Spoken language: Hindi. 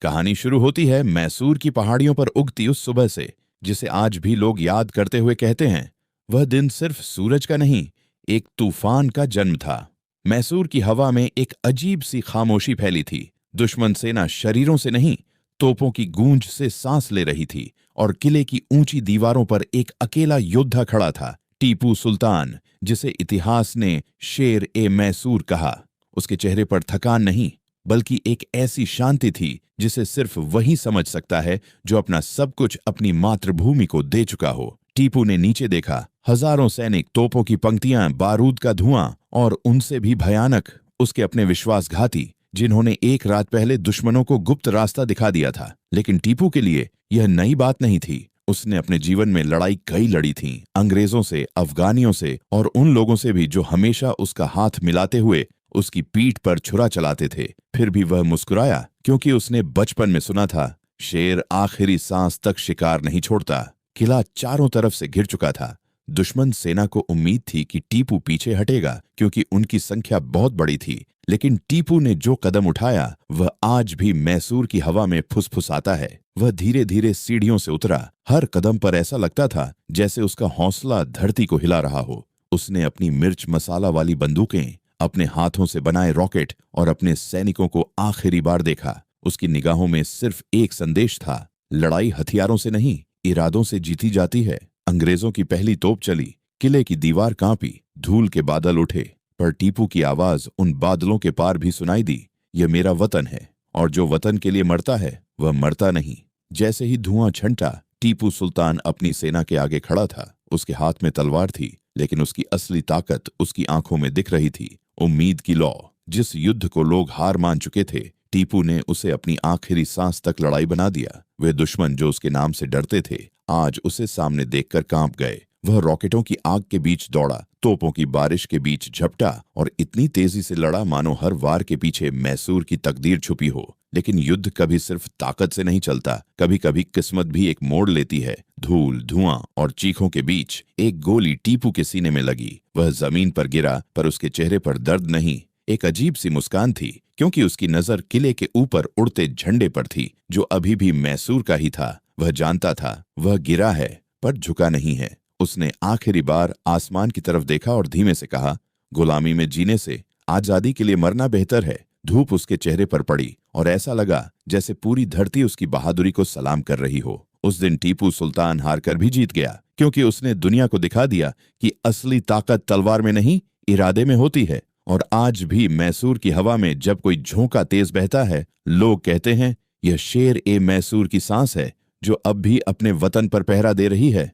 कहानी शुरू होती है मैसूर की पहाड़ियों पर उगती उस सुबह से, जिसे आज भी लोग याद करते हुए कहते हैं, वह दिन सिर्फ सूरज का नहीं, एक तूफान का जन्म था। मैसूर की हवा में एक अजीब सी खामोशी फैली थी। दुश्मन सेना शरीरों से नहीं, तोपों की गूंज से सांस ले रही थी और किले की ऊंची दीवारों पर एक अकेला योद्धा खड़ा था, टीपू सुल्तान, जिसे इतिहास ने शेर ए मैसूर कहा। उसके चेहरे पर थकान नहीं, बल्कि एक ऐसी शांति थी जिसे सिर्फ वही समझ सकता है जो अपना सब कुछ अपनी मातृभूमि को दे चुका हो। टीपू ने नीचे देखा। हजारों सैनिक, तोपों की पंक्तियां, बारूद का धुआं और उनसे भी भयानक उसके अपने विश्वासघाती, जिन्होंने एक रात पहले दुश्मनों को गुप्त रास्ता दिखा दिया था। लेकिन टीपू के लिए यह नई बात नहीं थी। उसने अपने जीवन में लड़ाई कई लड़ी थीं, अंग्रेजों से, अफगानियों से और उन लोगों से भी जो हमेशा उसका हाथ मिलाते हुए उसकी पीठ पर छुरा चलाते थे। फिर भी वह मुस्कुराया, क्योंकि उसने बचपन में सुना था, शेर आखिरी सांस तक शिकार नहीं छोड़ता। किला चारों तरफ से घिर चुका था। दुश्मन सेना को उम्मीद थी कि टीपू पीछे हटेगा, क्योंकि उनकी संख्या बहुत बड़ी थी। लेकिन टीपू ने जो कदम उठाया वह आज भी मैसूर की हवा में फुसफुसाता है। वह धीरे धीरे सीढ़ियों से उतरा। हर कदम पर ऐसा लगता था जैसे उसका हौसला धरती को हिला रहा हो। उसने अपनी मिर्च मसाला वाली बंदूकें, अपने हाथों से बनाए रॉकेट और अपने सैनिकों को आखिरी बार देखा। उसकी निगाहों में सिर्फ एक संदेश था, लड़ाई हथियारों से नहीं, इरादों से जीती जाती है। अंग्रेजों की पहली तोप चली, किले की दीवार कांपी, धूल के बादल उठे, पर टीपू की आवाज उन बादलों के पार भी सुनाई दी, यह मेरा वतन है, और जो वतन के लिए मरता है वह मरता नहीं। जैसे ही धुआं छंटा, टीपू सुल्तान अपनी सेना के आगे खड़ा था। उसके हाथ में तलवार थी, लेकिन उसकी असली ताकत उसकी आंखों में दिख रही थी, उम्मीद की लौ। जिस युद्ध को लोग हार मान चुके थे, टीपू ने उसे अपनी आखिरी सांस तक लड़ाई बना दिया। वे दुश्मन जो उसके नाम से डरते थे, आज उसे सामने देखकर कांप गए। वह रॉकेटों की आग के बीच दौड़ा, तोपों की बारिश के बीच झपटा और इतनी तेजी से लड़ा मानो हर वार के पीछे मैसूर की तकदीर छुपी हो। लेकिन युद्ध कभी सिर्फ ताकत से नहीं चलता, कभी कभी किस्मत भी एक मोड़ लेती है। धूल, धुआं और चीखों के बीच एक गोली टीपू के सीने में लगी। वह जमीन पर गिरा, पर उसके चेहरे पर दर्द नहीं, एक अजीब सी मुस्कान थी, क्योंकि उसकी नजर किले के ऊपर उड़ते झंडे पर थी, जो अभी भी मैसूर का ही था। वह जानता था वह गिरा है, पर झुका नहीं है। उसने आखिरी बार आसमान की तरफ देखा और धीमे से कहा, गुलामी में जीने से आजादी के लिए मरना बेहतर है। धूप उसके चेहरे पर पड़ी और ऐसा लगा जैसे पूरी धरती उसकी बहादुरी को सलाम कर रही हो। उस दिन टीपू सुल्तान हारकर भी जीत गया, क्योंकि उसने दुनिया को दिखा दिया कि असली ताकत तलवार में नहीं, इरादे में होती है। और आज भी मैसूर की हवा में जब कोई झोंका तेज बहता है, लोग कहते हैं, यह शेर ए मैसूर की सांस है, जो अब भी अपने वतन पर पहरा दे रही है।